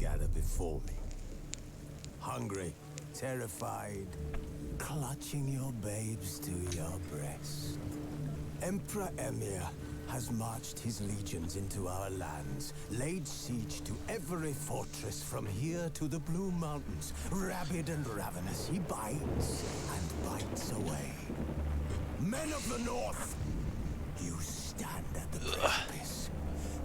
gather before me. Hungry, terrified, clutching your babes to your breast. Emperor Emir has marched his legions into our lands, laid siege to every fortress from here to the Blue Mountains. Rabid and ravenous, he bites and bites away. Men of the North, you stand at the precipice.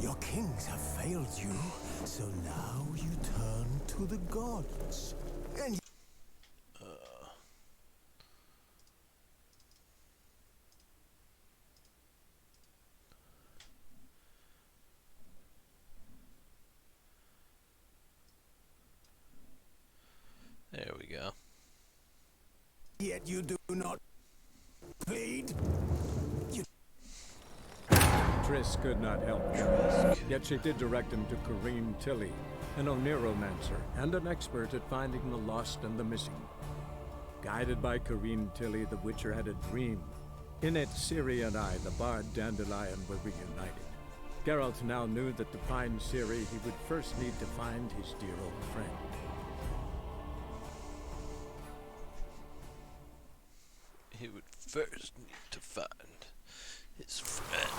Your kings have failed you, so now you turn to the gods. And there we go. yet you do not plead. Triss could not help him, yet she did direct him to Corrine Tilly, an Oniromancer and an expert at finding the lost and the missing. Guided by Corrine Tilly, the Witcher had a dream. In it, Ciri and I, the bard Dandelion, were reunited. Geralt now knew that to find Ciri, he would first need to find his dear old friend. He would first need to find his friend.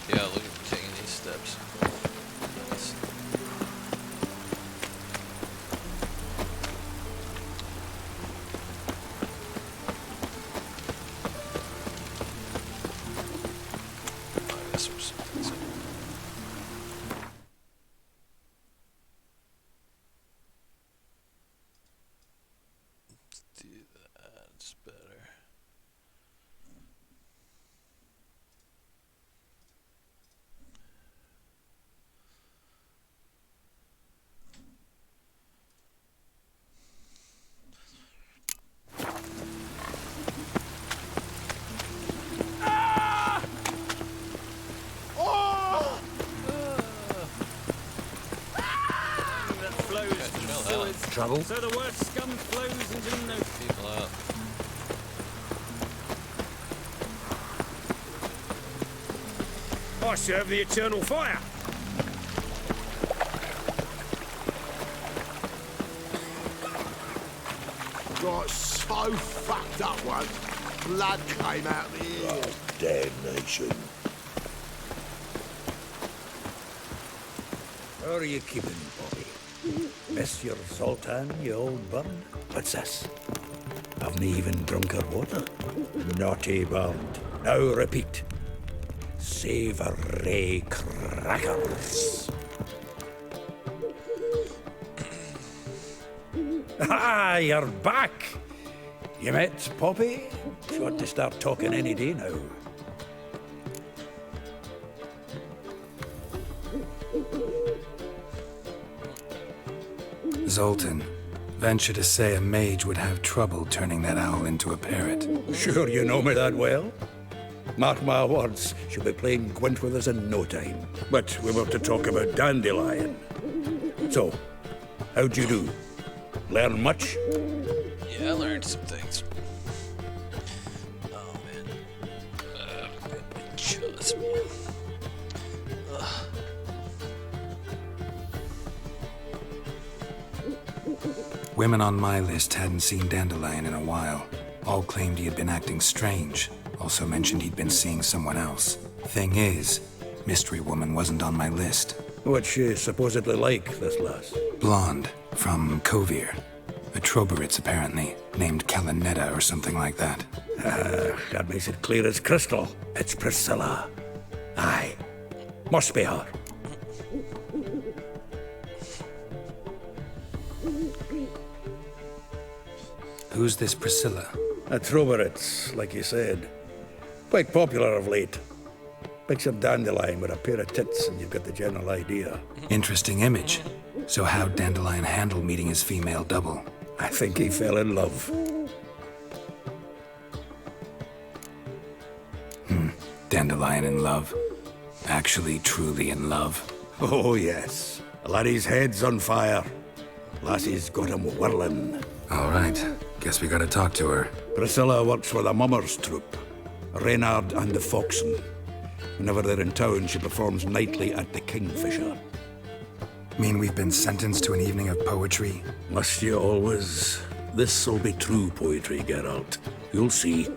Yeah, look at him taking these steps. Nice. I guess we're something. Let's do that. It's better. Trouble? So the word scum flows into no People out. I serve the eternal fire. Got so fucked up once, blood came out the ears. Damnation. How are you keeping, Bobby? Miss your Zoltan, you old bird? What's this? Haven't even drunk her water? Naughty bird. Now repeat. Savoury crackers. Ah, you're back! You met Poppy? She ought to start talking any day now. Zoltan. Venture to say a mage would have trouble turning that owl into a parrot. Sure you know me that well? Mark my words, she'll be playing Gwent with us in no time. But we were to talk about Dandelion. So, how'd you do? Learn much? Yeah, I learned some things. Oh man. Just me. Women on my list hadn't seen Dandelion in a while. All claimed he had been acting strange. Also mentioned he'd been seeing someone else. Thing is, Mystery Woman wasn't on my list. What's she supposedly like, this lass? Blonde, from Kovir. A Troberitz, apparently, named Kalanetta or something like that. That makes it clear as crystal. It's Priscilla. Aye. Must be her. Who's this Priscilla? A Troberitz, like you said. Quite popular of late. Picture Dandelion with a pair of tits and you've got the general idea. Interesting image. So how'd Dandelion handle meeting his female double? I think he fell in love. Dandelion in love. Actually, truly in love. Oh, yes. The laddie's head's on fire. Lassie's got him whirling. All right. Guess we gotta talk to her. Priscilla works for the Mummers troupe. Reynard and the Foxen. Whenever they're in town, she performs nightly at the Kingfisher. Mean we've been sentenced to an evening of poetry? Must you always? This'll be true poetry, Geralt. You'll see.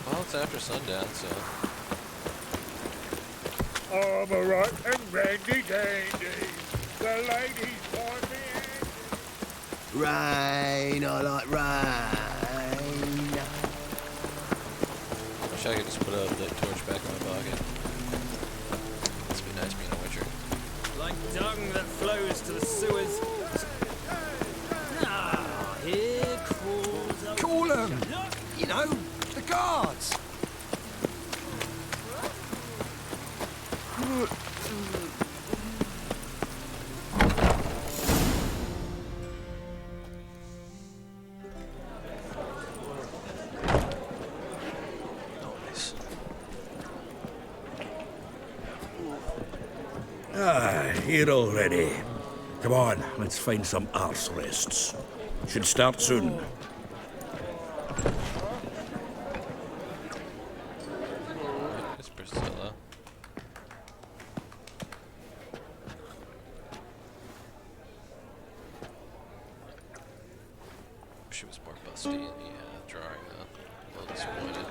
Well, it's after sundown, so. I'm a right and randy dandy. The ladies want me. Rain, I like rain. Wish I could just put a lit torch back in my pocket. Must be nice being a witcher. Like dung that flows to the sewers. Ah, here crawls a... Call them! You know, the guards! Nice. Here already. Come on, let's find some arse rests. Should start soon. It's Priscilla. She was more busty in the drawing, though. A little disappointed.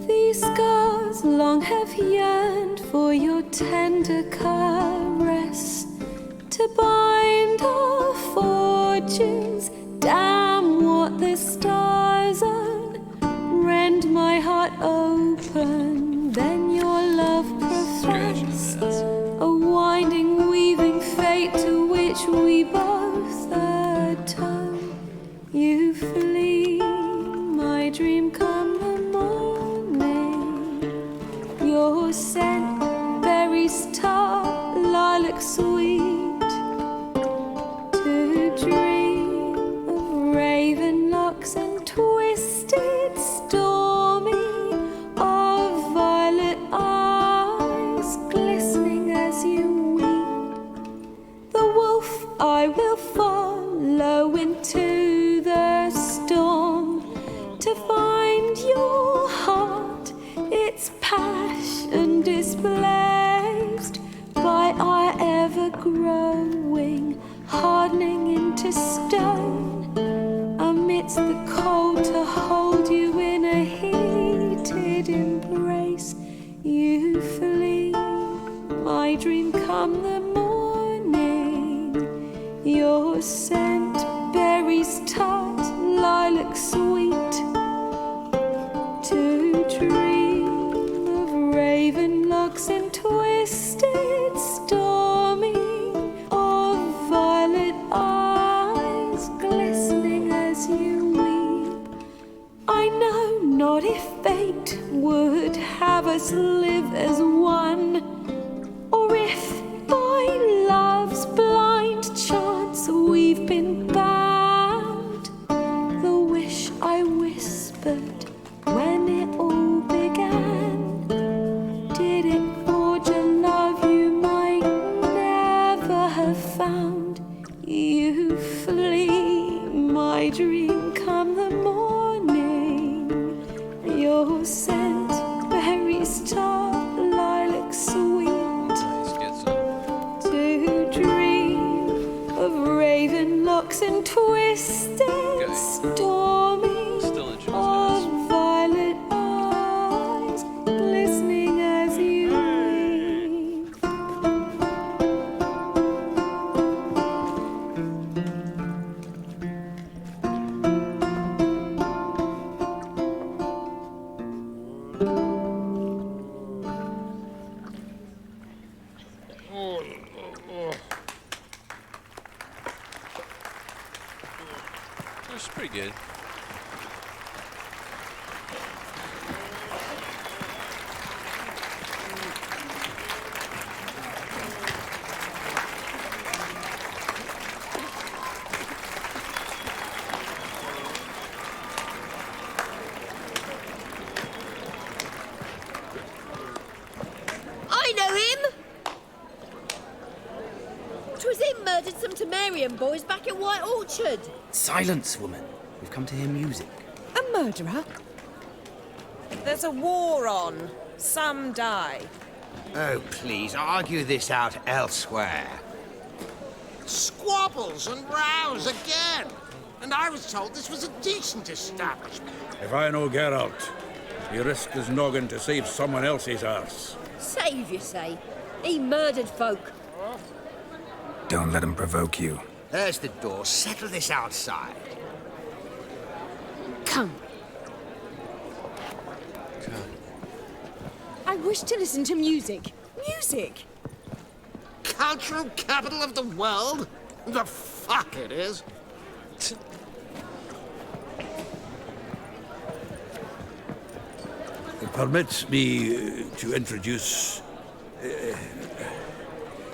These scars long have yearned for your tender caress, to bind our fortunes. Damn what the stars own. Rend my heart open, then your love profess. A winding, weaving fate to which we both atone. You flee, my dream come the morning. Your scent, berries tart, lilac sweet. To dream of raven locks and twisted stormy, of violet eyes glistening as you weep. The wolf I will follow into the storm, to find your heart, its passion displaced by our ever-growing, hardening into stone. Amidst the cold, to hold you in a heated embrace. You flee, my dream come the morning. Your scent, berries tart, lilac sweet. To dream of raven locks and twisted stormy, of violet eyes glistening as you weep. I know not if fate would have us live as one, or if by love's blind chance we've been bound. The wish I whispered when it Aryan boys back at White Orchard. Silence, woman. We've come to hear music. A murderer? There's a war on. Some die. Oh, please, argue this out elsewhere. Squabbles and rows again. And I was told this was a decent establishment. If I know Geralt, he risked his noggin to save someone else's arse. Save, you say? He murdered folk. Don't let him provoke you. There's the door. Settle this outside. Come. I wish to listen to music. Music! Cultural capital of the world? The fuck it is. Permit me to introduce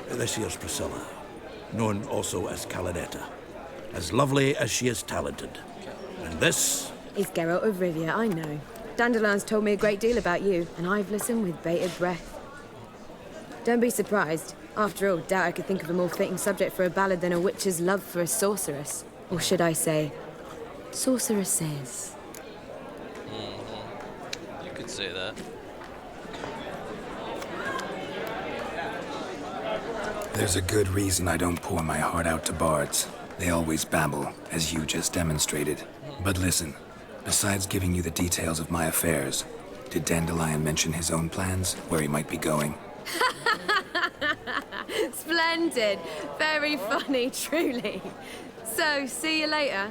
this here's Priscilla, known also as Calinetta. As lovely as she is talented. And this... It's Geralt of Rivia, I know. Dandelion's told me a great deal about you, and I've listened with bated breath. Don't be surprised. After all, doubt I could think of a more fitting subject for a ballad than a witch's love for a sorceress. Or should I say, sorceresses. You could say that. There's a good reason I don't pour my heart out to bards. They always babble, as you just demonstrated. But listen, besides giving you the details of my affairs, did Dandelion mention his own plans, where he might be going? Splendid. Very funny, truly. So, see you later.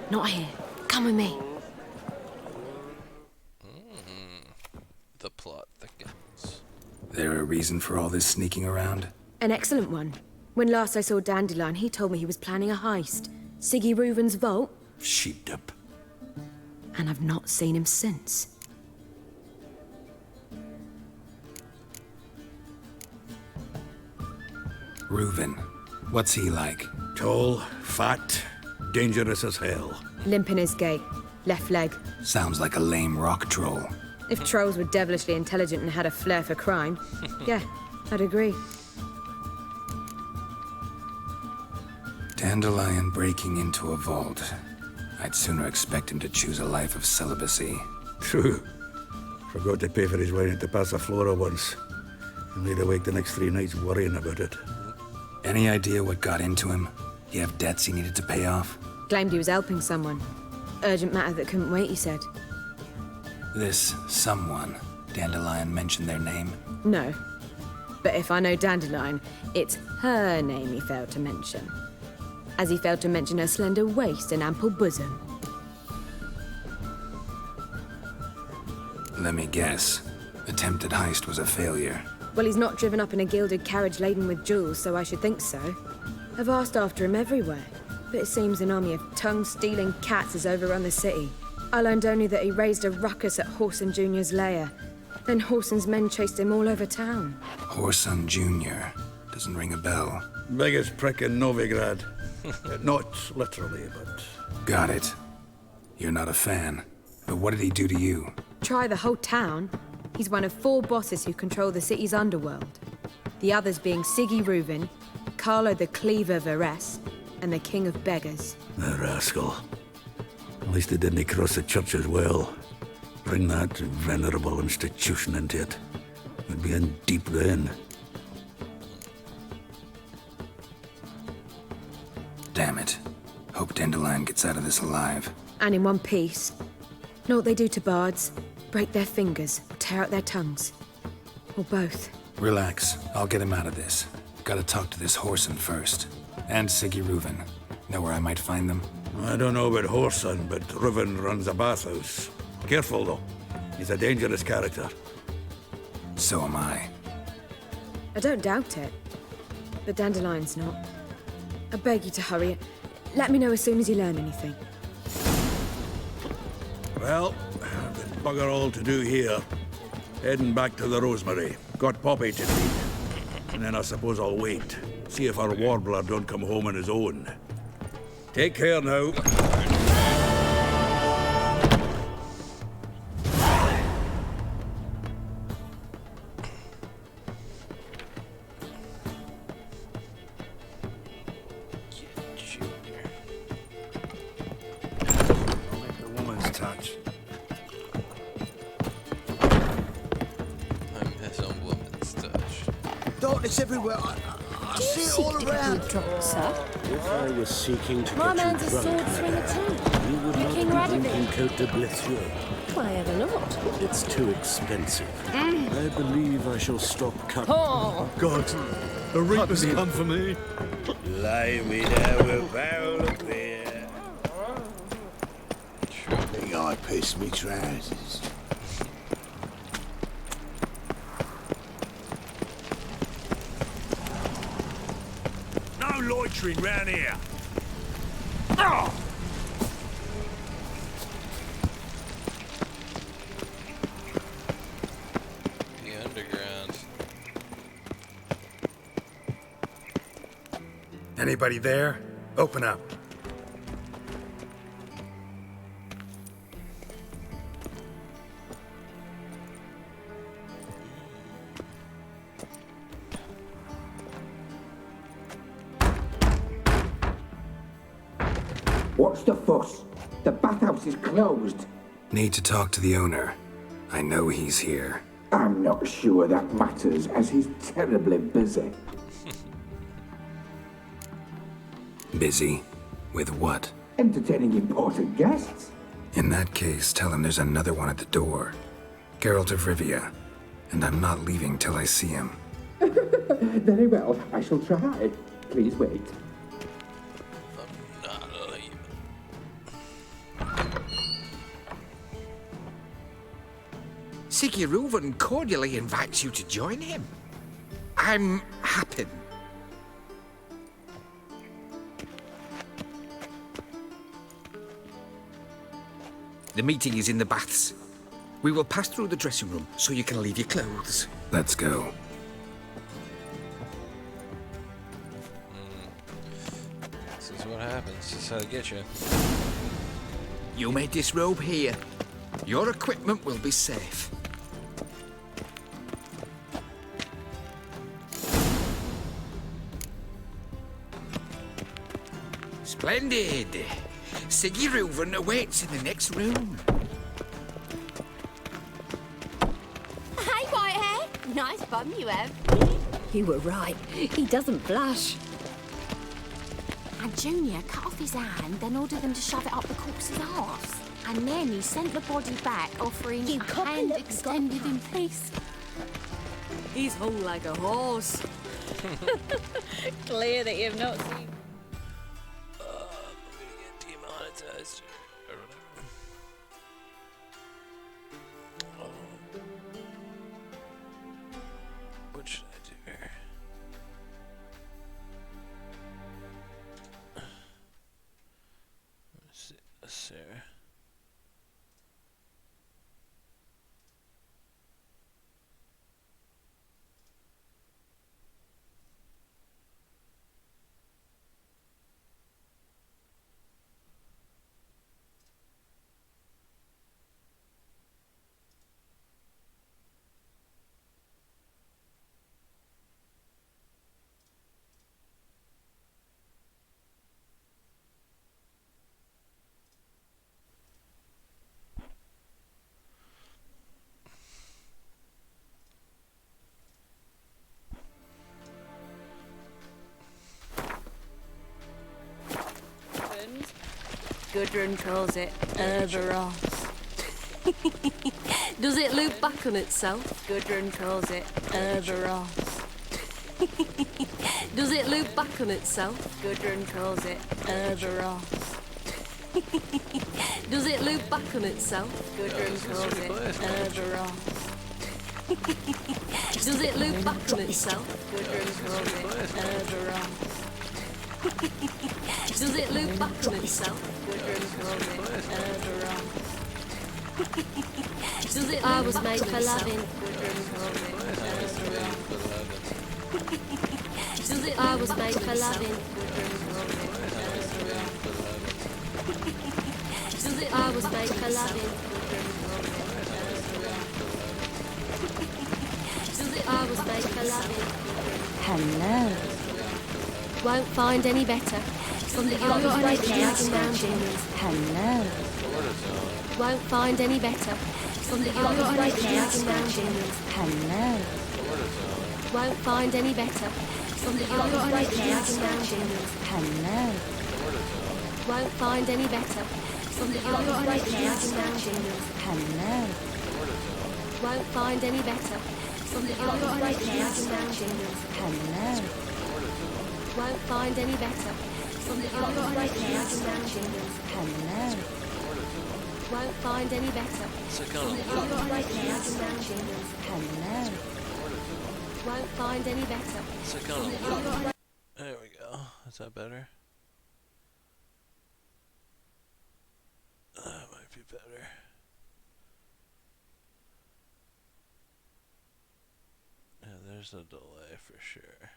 Not here. Come with me. The plot thickens. There a reason for all this sneaking around? An excellent one. When last I saw Dandelion, he told me he was planning a heist. Siggy Reuven's vault. Sheepdip. And I've not seen him since. Reuven. What's he like? Tall, fat, dangerous as hell. Limp in his gait. Left leg. Sounds like a lame rock troll. If trolls were devilishly intelligent and had a flair for crime, yeah, I'd agree. Dandelion breaking into a vault. I'd sooner expect him to choose a life of celibacy. True. Forgot to pay for his wine at the Passaflora once. And laid awake the next 3 nights worrying about it. Any idea what got into him? He have debts he needed to pay off? Claimed he was helping someone. Urgent matter that couldn't wait, he said. This someone, Dandelion mentioned their name? No. But if I know Dandelion, it's her name he failed to mention. As he failed to mention her slender waist and ample bosom. Let me guess. Attempted heist was a failure. Well, he's not driven up in a gilded carriage laden with jewels, so I should think so. I've asked after him everywhere, but it seems an army of tongue-stealing cats has overrun the city. I learned only that he raised a ruckus at Whoreson Jr.'s lair. Then Whoreson's men chased him all over town. Whoreson Jr. Doesn't ring a bell. Biggest prick in Novigrad. Not literally, but... Got it. You're not a fan. But what did he do to you? Try the whole town. He's one of 4 bosses who control the city's underworld. The others being Siggy Reuven, Carlo the Cleaver Varese, and the King of Beggars. The rascal. At least he didn't cross the church as well. Bring that venerable institution into it. We'd be in deep then. Damn it. Hope Dandelion gets out of this alive. And in one piece. Know what they do to bards? Break their fingers, tear out their tongues. Or both. Relax. I'll get him out of this. Gotta talk to this Whoreson first. And Siggy Reuven. Know where I might find them? I don't know about Whoreson, but Reuven runs a bathhouse. Careful, though. He's a dangerous character. So am I. I don't doubt it. But Dandelion's not. I beg you to hurry. Let me know as soon as you learn anything. Well, there's bugger all to do here. Heading back to the Rosemary. Got Poppy to meet. And then I suppose I'll wait. See if our warbler don't come home on his own. Take care now. It's everywhere. I Do you see it seek all to get around. me drunk, sir? If I was seeking to My get man's a you drunk, sword swinger too. you would You're not King be Radovid. drinking Cote de Blessieux. Why ever not? It's too expensive. I believe I shall stop coming. Oh. God, the Reapers come for me. Lie me down with a barrel of beer. Think I pissed me trousers. No loitering round here. The underground. Anybody there? Open up. What's the fuss? The bathhouse is closed. Need to talk to the owner. I know he's here. I'm not sure that matters, as he's terribly busy. Busy? With what? Entertaining important guests. In that case, tell him there's another one at the door. Geralt of Rivia. And I'm not leaving till I see him. Very well, I shall try. Please wait. Siggy Reuven cordially invites you to join him. I'm happy. The meeting is in the baths. We will pass through the dressing room so you can leave your clothes. Let's go. This is what happens. This is how they get you. You may disrobe here. Your equipment will be safe. Splendid! Siggy Reuven awaits in the next room. Hey, Whitehair. Nice bum you have. You were right. He doesn't blush. And Junior cut off his hand, then ordered them to shove it up the corpse's arse. And then he sent the body back, offering a hand extended in peace. He's hung like a horse. Clear that you've not seen. Demonetized or whatever. What should I do here? Let's see, Sarah. Gudrun calls it Urberos. Does it loop back on itself? Gudrun calls it Urberos. Does it loop back on itself? Gudrun calls it Urberos. Does it loop back on itself? Gudrun calls it Urberos. Does it loop back on itself? Gudrun calls it Urberos. Does it loop back on itself? Gudrun calls it Urberos. Does it? I was made for loving. Gudrun calls it Urberos. Does it? I was made for loving. Gudrun calls it Urberos. Does it? I was made for loving. Gudrun calls it Urberos. Does it? I was made for loving. Hello. Won't find any better. From the old radiating mountains. Hello. Won't find any better. From the old radiating mountains. Hello. Won't find any better. Somebody got a right there. Hello. Won't find any better. Somebody got a right there. Hello. Won't find any better. Somebody got a right there. Hello. Won't find any better. Somebody got a right there. Hello. Won't find any better. Somebody got a right there. Hello. Won't find any better. There we go. Is that better? That might be better. Yeah, there's a delay for sure.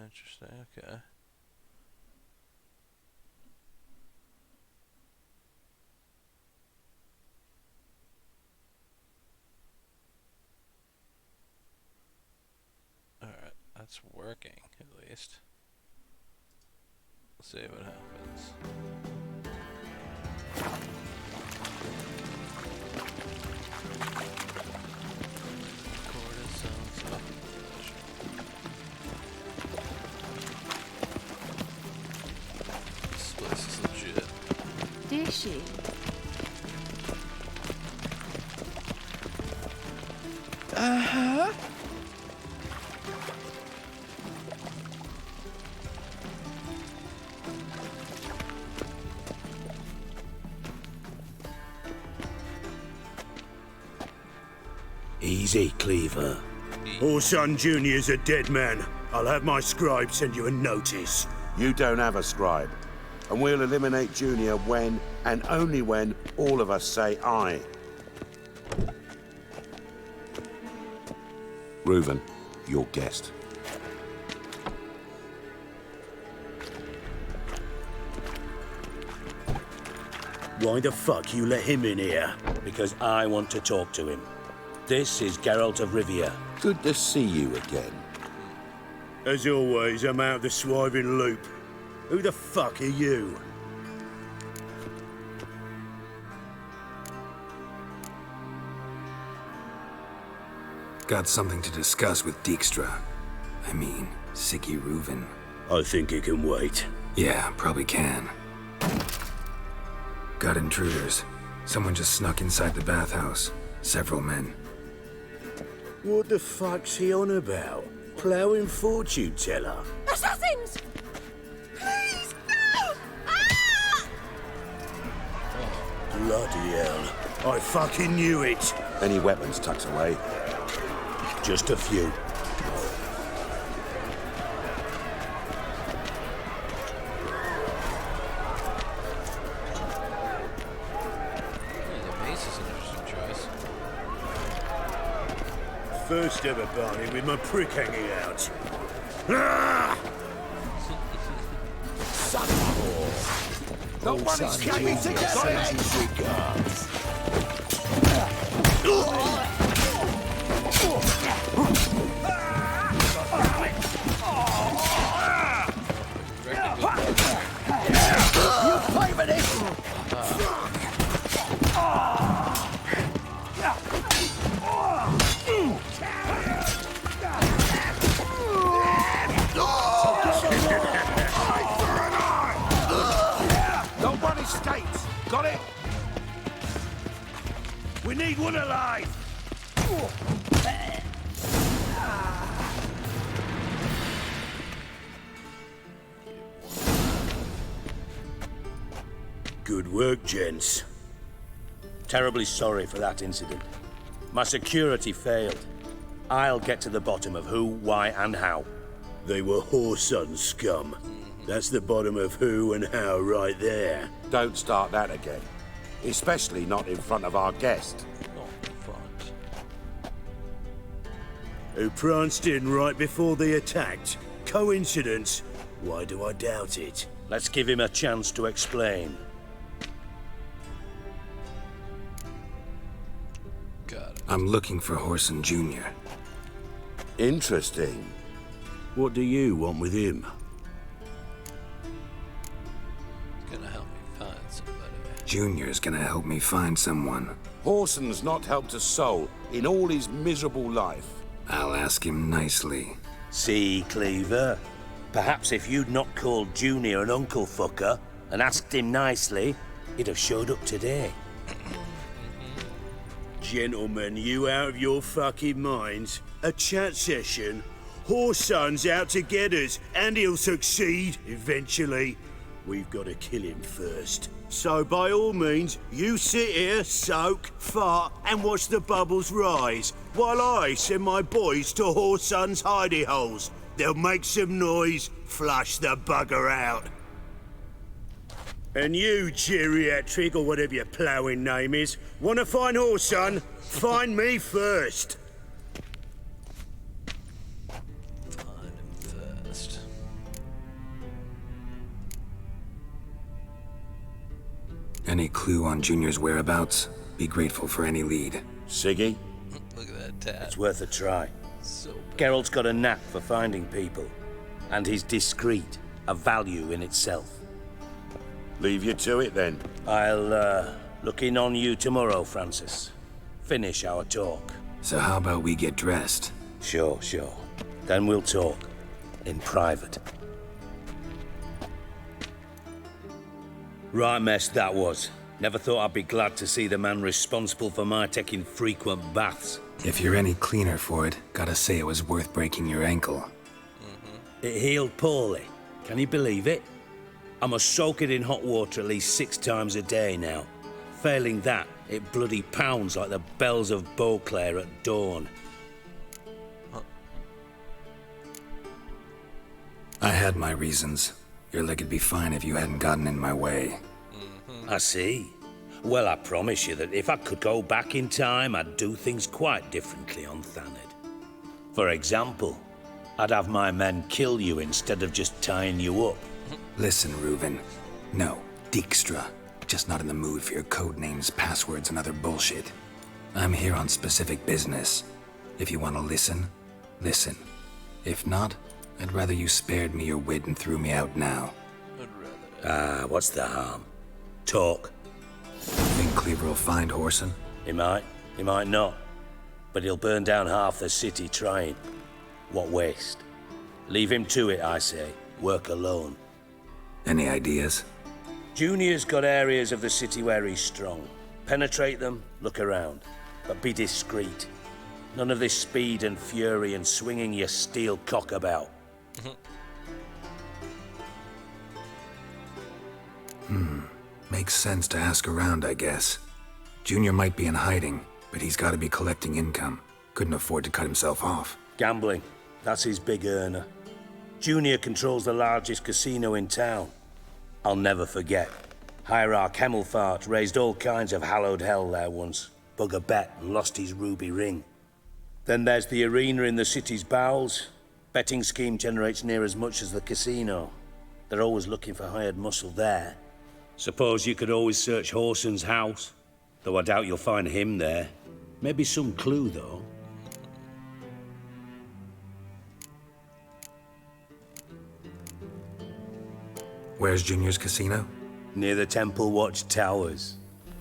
Interesting, okay. Alright, that's working at least. Let's see what happens. Is she? Uh-huh. Easy, Cleaver. Orson Jr.'s a dead man. I'll have my scribe send you a notice. You don't have a scribe. And we'll eliminate Junior when, and only when, all of us say aye. Reuven, your guest. Why the fuck you let him in here? Because I want to talk to him. This is Geralt of Rivia. Good to see you again. As always, I'm out the swiving loop. Who the fuck are you? Got something to discuss with Dijkstra. I mean, Siggy Reuven. I think it can wait. Yeah, probably can. Got intruders. Someone just snuck inside the bathhouse. Several men. What the fuck's he on about? Plowing fortune teller? Assassins! Please, no! Ah! Bloody hell. I fucking knew it. Any weapons tucked away? Just a few. First ever Barney with my prick hanging out. Ah! Nobody's coming together! You favored it! Nobody escapes. Got it? We need one alive! Good work, gents. Terribly sorry for that incident. My security failed. I'll get to the bottom of who, why, and how. They were Whoreson scum. That's the bottom of who and how right there. Don't start that again. Especially not in front of our guest. Not in front. Who pranced in right before they attacked. Coincidence? Why do I doubt it? Let's give him a chance to explain. I'm looking for Whoreson Jr. Interesting. What do you want with him? Junior's gonna help me find someone. Horson's not helped a soul in all his miserable life. I'll ask him nicely. See, Cleaver? Perhaps if you'd not called Junior an uncle fucker and asked him nicely, he'd have showed up today. Gentlemen, you out of your fucking minds? A chat session? Horson's out to get us, and he'll succeed eventually. We've got to kill him first. So by all means, you sit here, soak, fart, and watch the bubbles rise, while I send my boys to Horson's hidey holes. They'll make some noise, flush the bugger out. And you, geriatric, or whatever your ploughing name is, want to find Horson? Find me first. Find him first. Any clue on Junior's whereabouts? Be grateful for any lead. Siggy? Look at that tat. It's worth a try. So Geralt's got a knack for finding people, and he's discreet, a value in itself. Leave you to it then. I'll look in on you tomorrow, Francis. Finish our talk. So how about we get dressed? Sure. Then we'll talk. In private. Right mess that was. Never thought I'd be glad to see the man responsible for my taking frequent baths. If you're any cleaner for it, gotta say it was worth breaking your ankle. It healed poorly. Can you believe it? I must soak it in hot water at least 6 times a day now. Failing that, it bloody pounds like the bells of Beauclair at dawn. I had my reasons. Your leg'd be fine if you hadn't gotten in my way. I see. Well, I promise you that if I could go back in time, I'd do things quite differently on Thanedd. For example, I'd have my men kill you instead of just tying you up. Listen, Reuven. No, Dijkstra. Just not in the mood for your code names, passwords, and other bullshit. I'm here on specific business. If you want to listen, listen. If not, I'd rather you spared me your wit and threw me out now. What's the harm? Talk. Think Cleaver will find Horson? He might not. But he'll burn down half the city trying. What waste? Leave him to it, I say. Work alone. Any ideas? Junior's got areas of the city where he's strong. Penetrate them, look around. But be discreet. None of this speed and fury and swinging your steel cock about. Makes sense to ask around, I guess. Junior might be in hiding, but he's got to be collecting income. Couldn't afford to cut himself off. Gambling. That's his big earner. Junior controls the largest casino in town. I'll never forget. Hierarch Hemmelfart raised all kinds of hallowed hell there once. Bug a bet and lost his ruby ring. Then there's the arena in the city's bowels. Betting scheme generates near as much as the casino. They're always looking for hired muscle there. Suppose you could always search Horson's house. Though I doubt you'll find him there. Maybe some clue, though. Where's Junior's casino? Near the Temple Watch Towers.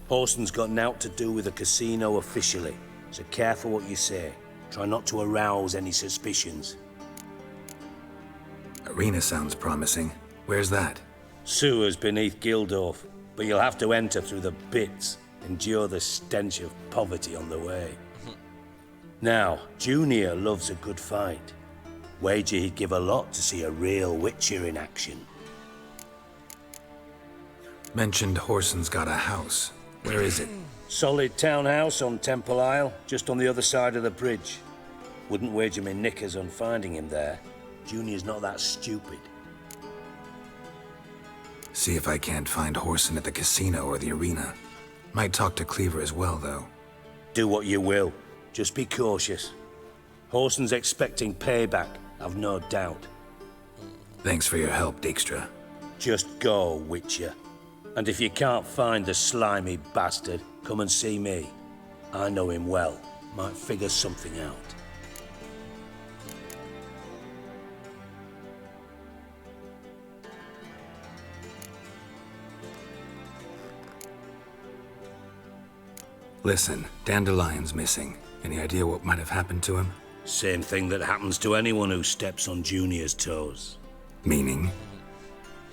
Horson's got naught to do with the casino officially, so careful what you say. Try not to arouse any suspicions. Arena sounds promising. Where's that? Sewers beneath Gildorf, but you'll have to enter through the pits, endure the stench of poverty on the way. Now, Junior loves a good fight. Wager he'd give a lot to see a real Witcher in action. Mentioned Horson's got a house. Where is it? Solid townhouse on Temple Isle, just on the other side of the bridge. Wouldn't wager me knickers on finding him there. Junior's not that stupid. See if I can't find Horson at the casino or the arena. Might talk to Cleaver as well, though. Do what you will. Just be cautious. Horson's expecting payback, I've no doubt. Thanks for your help, Dijkstra. Just go, Witcher. And if you can't find the slimy bastard, come and see me. I know him well. Might figure something out. Listen, Dandelion's missing. Any idea what might have happened to him? Same thing that happens to anyone who steps on Junior's toes. Meaning?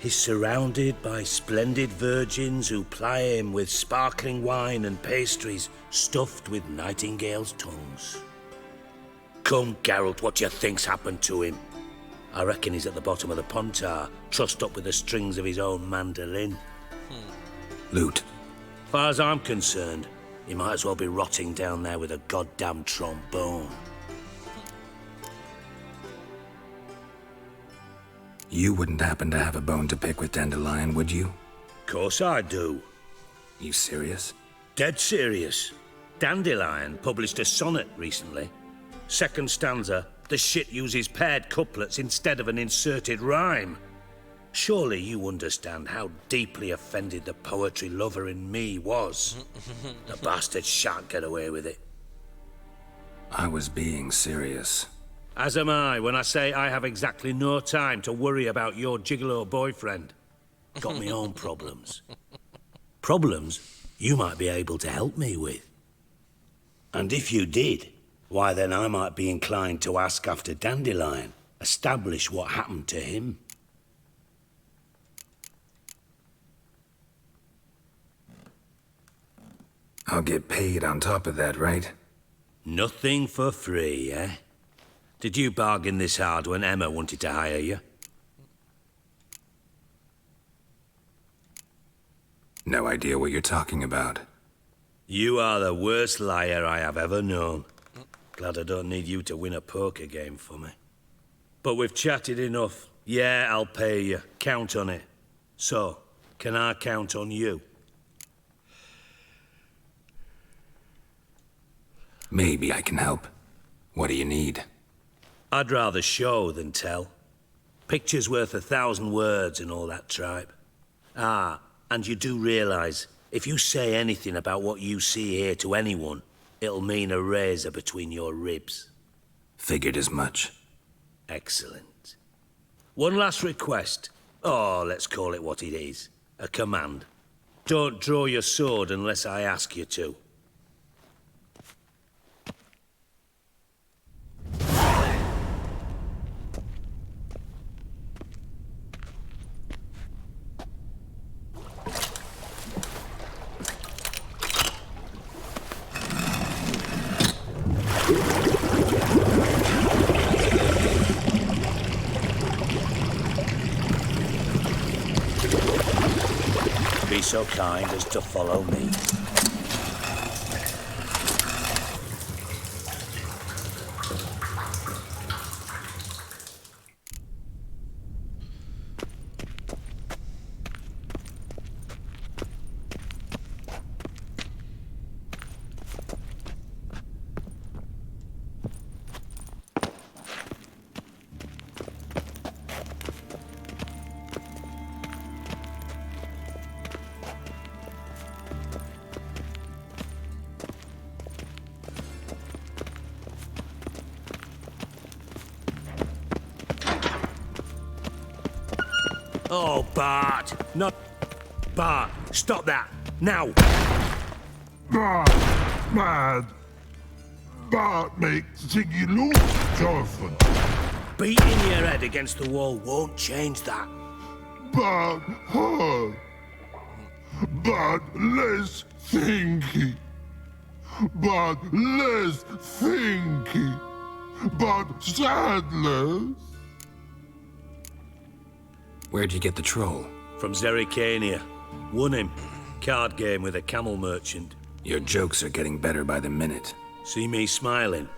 He's surrounded by splendid virgins who ply him with sparkling wine and pastries stuffed with nightingales' tongues. Come, Geralt, what do you think's happened to him? I reckon he's at the bottom of the Pontar, trussed up with the strings of his own mandolin. Loot. Far as I'm concerned, he might as well be rotting down there with a goddamn trombone. You wouldn't happen to have a bone to pick with Dandelion, would you? Course I do. You serious? Dead serious. Dandelion published a sonnet recently. Second stanza, the shit uses paired couplets instead of an inserted rhyme. Surely you understand how deeply offended the poetry lover in me was. The bastard shan't get away with it. I was being serious. As am I when I say I have exactly no time to worry about your gigolo boyfriend. Got me own problems. Problems you might be able to help me with. And if you did, why then I might be inclined to ask after Dandelion, establish what happened to him. I'll get paid on top of that, right? Nothing for free, eh? Did you bargain this hard when Emma wanted to hire you? No idea what you're talking about. You are the worst liar I have ever known. Glad I don't need you to win a poker game for me. But we've chatted enough. Yeah, I'll pay you. Count on it. So, can I count on you? Maybe I can help. What do you need? I'd rather show than tell. Picture's worth 1,000 words and all that tripe. Ah, and you do realise, if you say anything about what you see here to anyone, it'll mean a razor between your ribs. Figured as much. Excellent. One last request. Oh, let's call it what it is. A command. Don't draw your sword unless I ask you to. Be so kind as to follow me. Oh, Bart! Not... Bart, stop that! Now! Bart, mad. Bart makes Ziggy lose, Jonathan. Beating your head against the wall won't change that. Bart hard. Bart less thinky. Bart less thinky. Bart sadless. Where'd you get the troll? From Zerrikania. Won him. Card game with a camel merchant. Your jokes are getting better by the minute. See me smiling?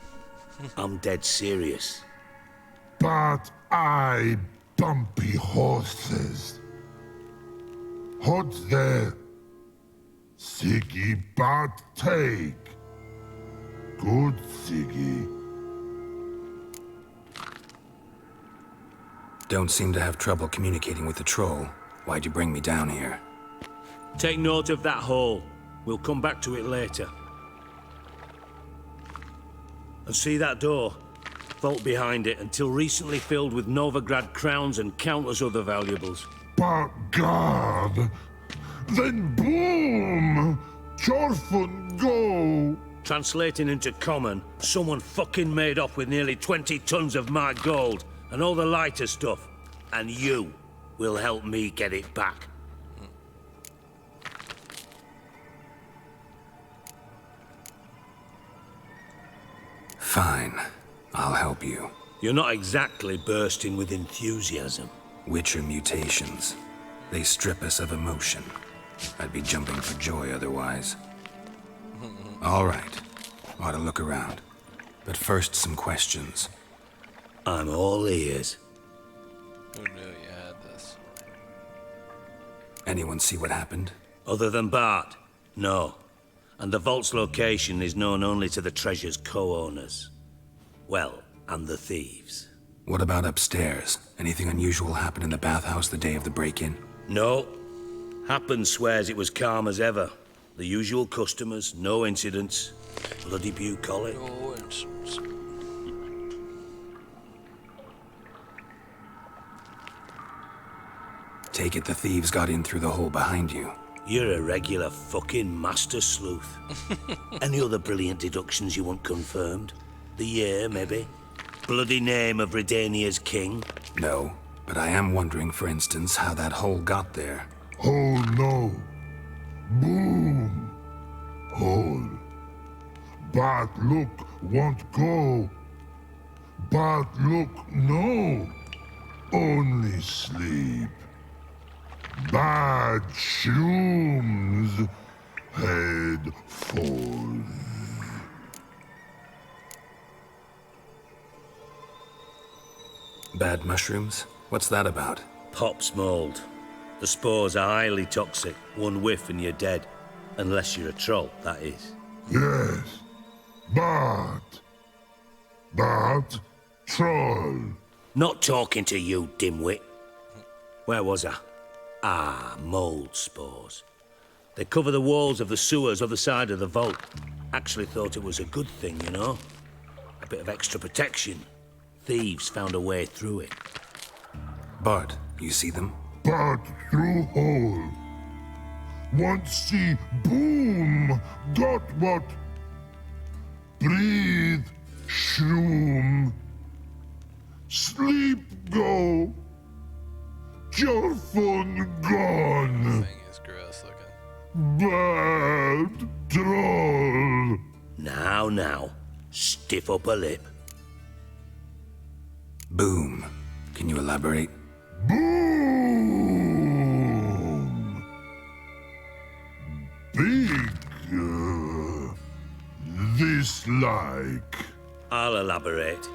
I'm dead serious. But I bumpy horses. What's there? Siggy Bart take. Good Siggy. Don't seem to have trouble communicating with the troll. Why'd you bring me down here? Take note of that hole. We'll come back to it later. And see that door? Vault behind it, until recently filled with Novigrad crowns and countless other valuables. But God, then boom! Chorfun, go! Translating into common, someone fucking made off with nearly 20 tons of my gold and all the lighter stuff. And you will help me get it back. Fine. I'll help you. You're not exactly bursting with enthusiasm. Witcher mutations. They strip us of emotion. I'd be jumping for joy otherwise. All right. Ought to look around. But first, some questions. I'm all ears. Who knew you had this? Anyone see what happened? Other than Bart? No. And the vault's location is known only to the treasure's co-owners. Well, and the thieves. What about upstairs? Anything unusual happen in the bathhouse the day of the break-in? No. Happen swears it was calm as ever. The usual customers, no incidents. Bloody bucolic. No incidents. Take it the thieves got in through the hole behind you. You're a regular fucking master sleuth. Any other brilliant deductions you want confirmed? The year, maybe? Bloody name of Redania's king? No, but I am wondering, for instance, how that hole got there. Hole no. Boom. Hole. Bad look won't go. Bad look no. Only sleep. Bad shrooms. Head falls. Bad mushrooms? What's that about? Pop's mold. The spores are highly toxic. One whiff and you're dead. Unless you're a troll, that is. Yes. Bad. Bad troll. Not talking to you, dimwit. Where was I? Ah, mold spores. They cover the walls of the sewers other side of the vault. Actually thought it was a good thing, you know? A bit of extra protection. Thieves found a way through it. Bart, you see them? Bad through hole. Want see boom. Got what? Breathe. Shroom. Sleep go. Your phone gone. Thing is gross looking. Bad troll. Now. Stiff up a lip. Boom. Can you elaborate? Boom. Big. This like. I'll elaborate.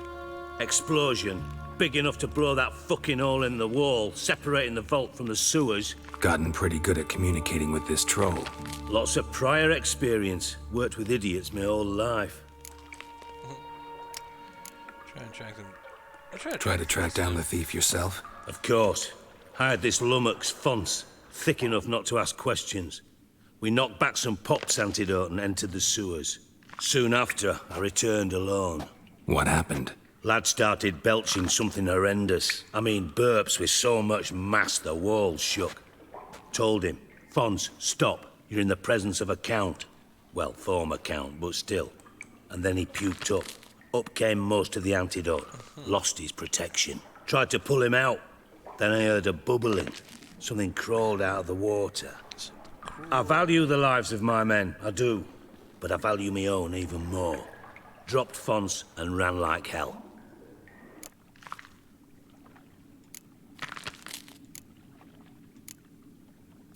Explosion. Big enough to blow that fucking hole in the wall, separating the vault from the sewers. Gotten pretty good at communicating with this troll. Lots of prior experience. Worked with idiots my whole life. Try to track down the thief yourself? Of course. Hired this lummox, Fons. Thick enough not to ask questions. We knocked back some Pop's antidote and entered the sewers. Soon after, I returned alone. What happened? Lad started belching something horrendous. I mean, burps with so much mass the walls shook. Told him, Fons, stop. You're in the presence of a count. Well, former count, but still. And then he puked up. Up came most of the antidote. Lost his protection. Tried to pull him out. Then I heard a bubbling. Something crawled out of the water. I value the lives of my men, I do. But I value my own even more. Dropped Fons and ran like hell.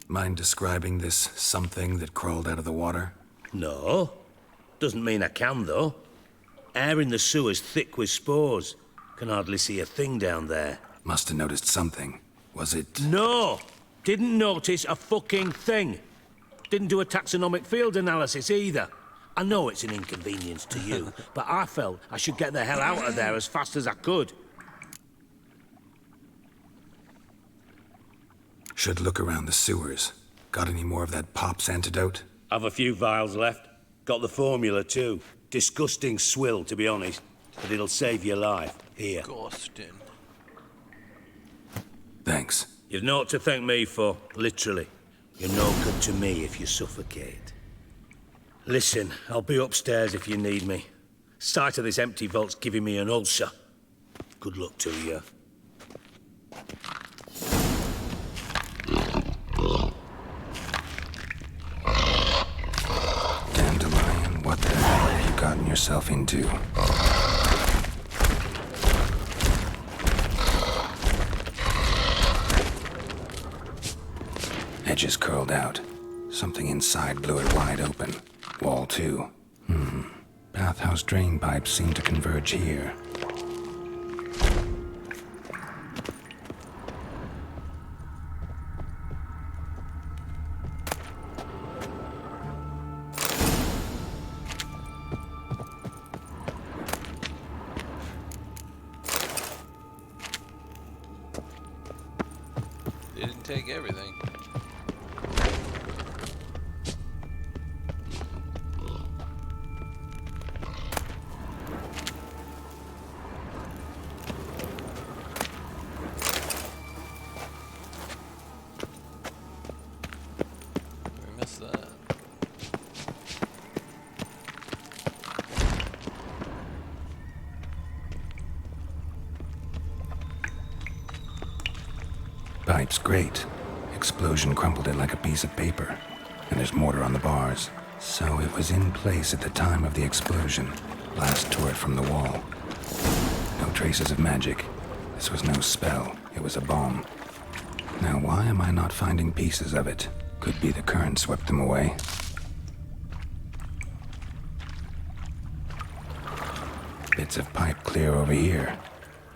Mind describing this something that crawled out of the water? No. Doesn't mean I can, though. Air in the sewer's thick with spores. Can hardly see a thing down there. Must have noticed something. Was it... No! Didn't notice a fucking thing. Didn't do a taxonomic field analysis either. I know it's an inconvenience to you, but I felt I should get the hell out of there as fast as I could. Should look around the sewers. Got any more of that Pop's antidote? I've a few vials left. Got the formula too. Disgusting swill, to be honest. But it'll save your life. Here. Disgusting. Thanks. You've naught to thank me for, literally. You're no good to me if you suffocate. Listen, I'll be upstairs if you need me. Sight of this empty vault's giving me an ulcer. Good luck to you. Dandelion, what the hell have you gotten yourself into? Edges curled out. Something inside blew it wide open. Wall too. Bathhouse drain pipes seem to converge here. They didn't take everything. We missed that. Pipe's great. Explosion crumpled it like a piece of paper. And there's mortar on the bars. So it was in place at the time of the explosion. Blast tore it from the wall. No traces of magic. This was no spell. It was a bomb. Now why am I not finding pieces of it? Could be the current swept them away. Bits of pipe clear over here.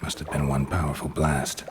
Must have been one powerful blast.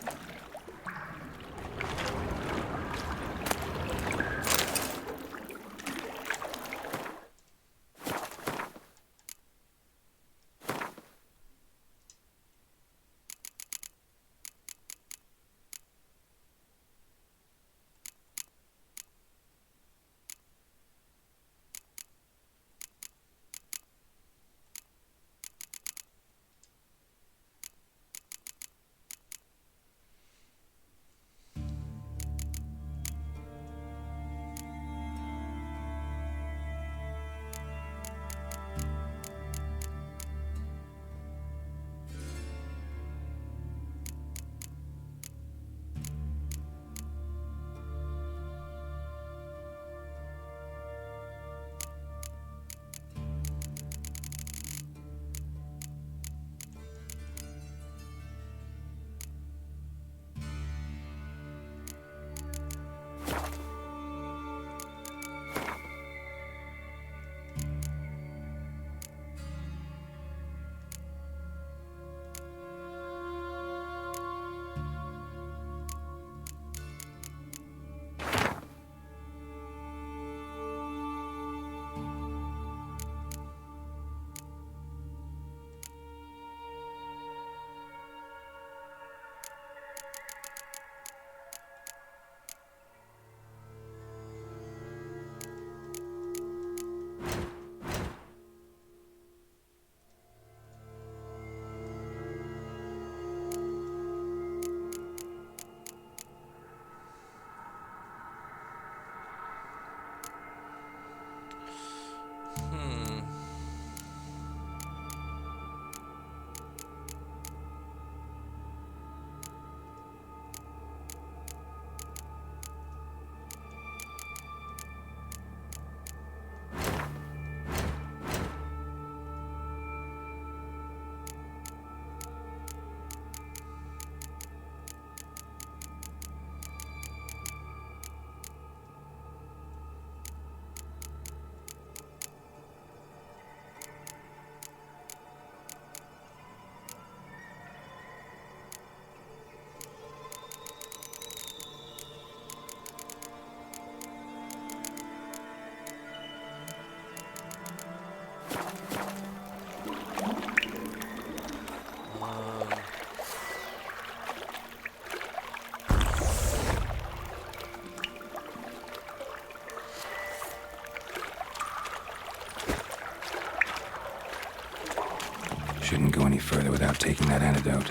Shouldn't go any further without taking that antidote.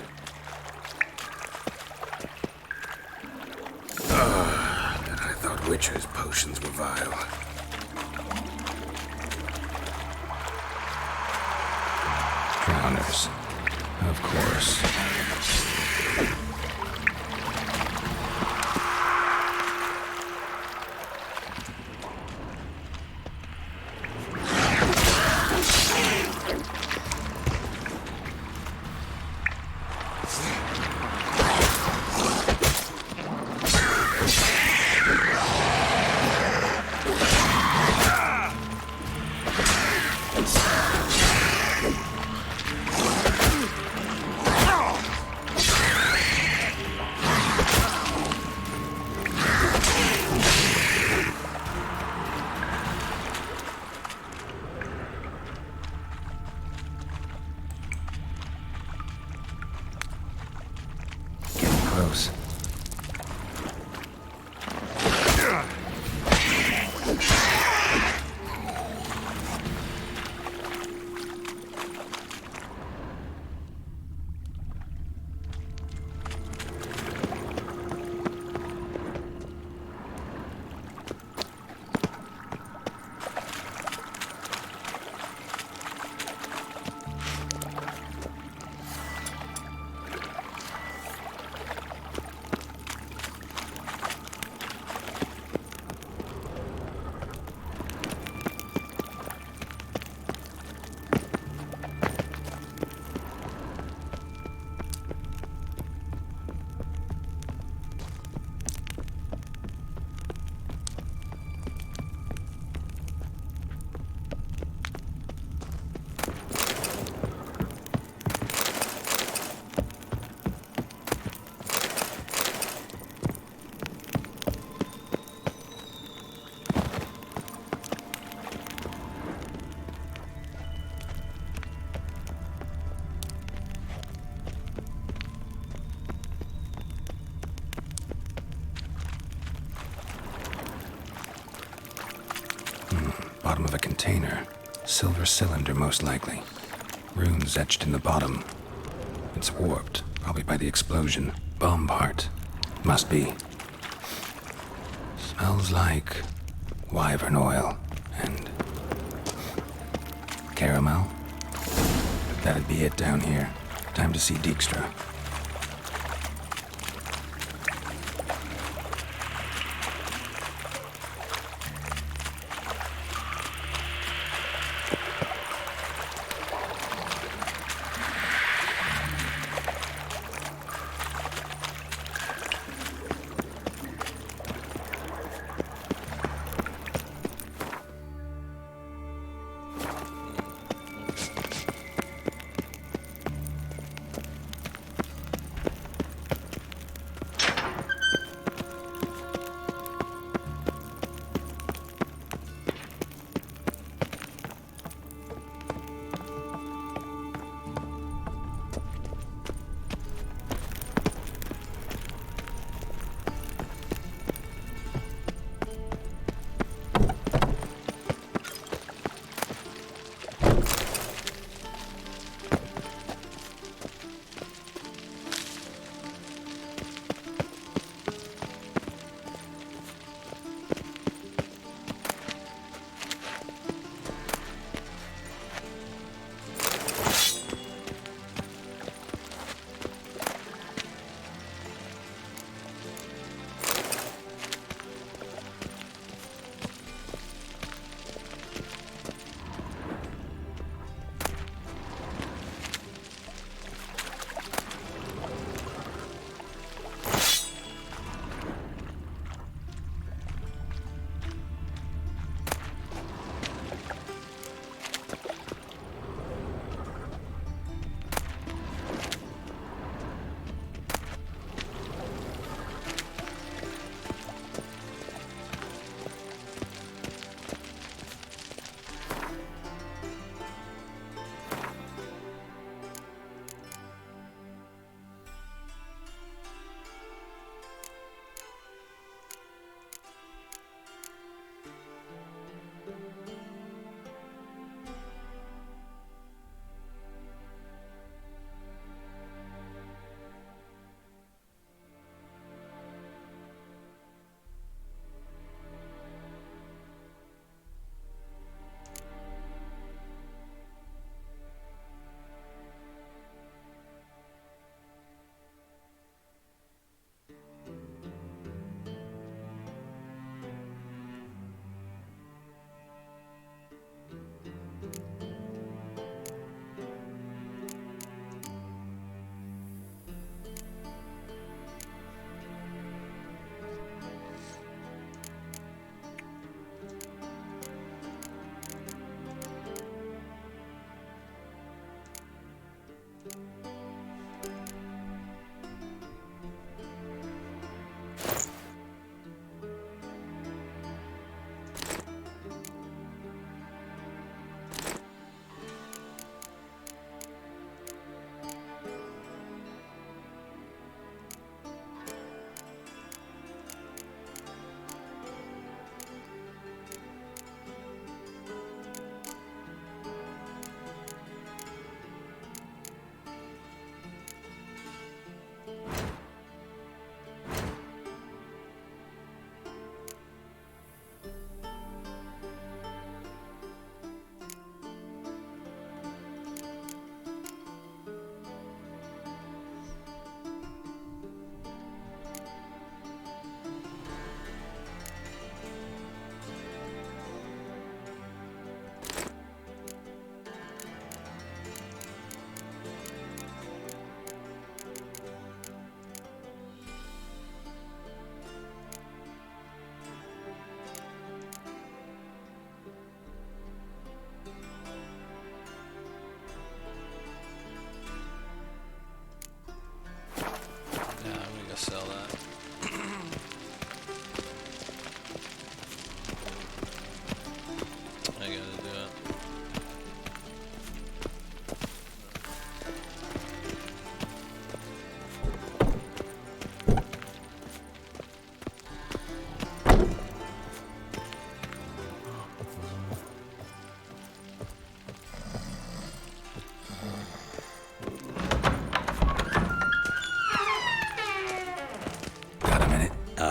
I thought Witcher's potions were vile. Drowners. Of course. Close. Bottom of a container. Silver cylinder, most likely. Runes etched in the bottom. It's warped, probably by the explosion. Bomb part. Must be. Smells like wyvern oil and caramel. That'd be it down here. Time to see Dijkstra.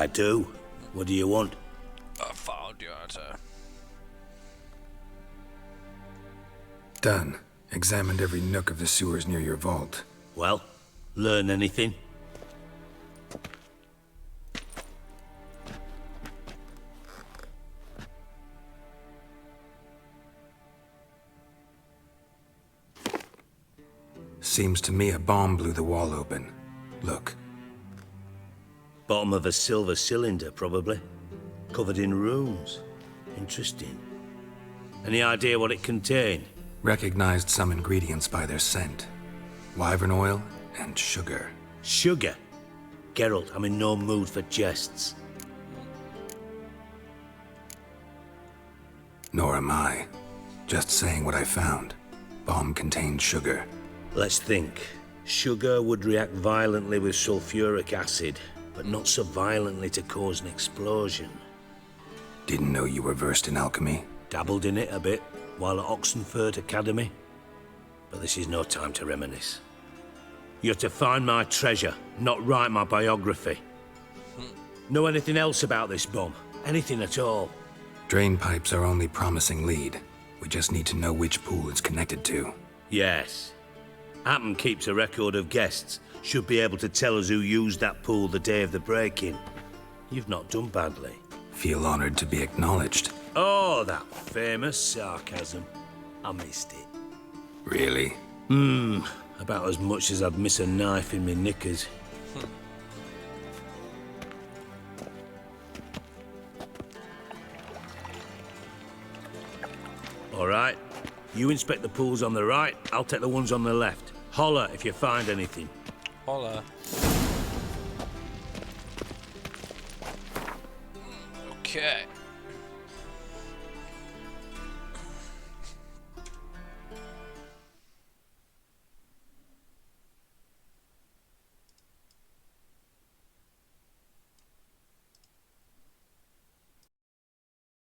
I do. What do you want? I found you, Arthur. Done. Examined every nook of the sewers near your vault. Well, learn anything? Seems to me a bomb blew the wall open. Look. Bottom of a silver cylinder, probably. Covered in runes. Interesting. Any idea what it contained? Recognized some ingredients by their scent. Wyvern oil and sugar. Sugar? Geralt, I'm in no mood for jests. Nor am I. Just saying what I found. Bomb contained sugar. Let's think. Sugar would react violently with sulfuric acid, but not so violently to cause an explosion. Didn't know you were versed in alchemy. Dabbled in it a bit while at Oxenford Academy. But this is no time to reminisce. You're to find my treasure, not write my biography. Know anything else about this bomb? Anything at all? Drain pipes are only promising lead. We just need to know which pool it's connected to. Yes. Hammond keeps a record of guests. Should be able to tell us who used that pool the day of the break-in. You've not done badly. Feel honored to be acknowledged. Oh, that famous sarcasm. I missed it. Really? About as much as I'd miss a knife in my knickers. All right. You inspect the pools on the right, I'll take the ones on the left. Holler if you find anything. Holla. Okay.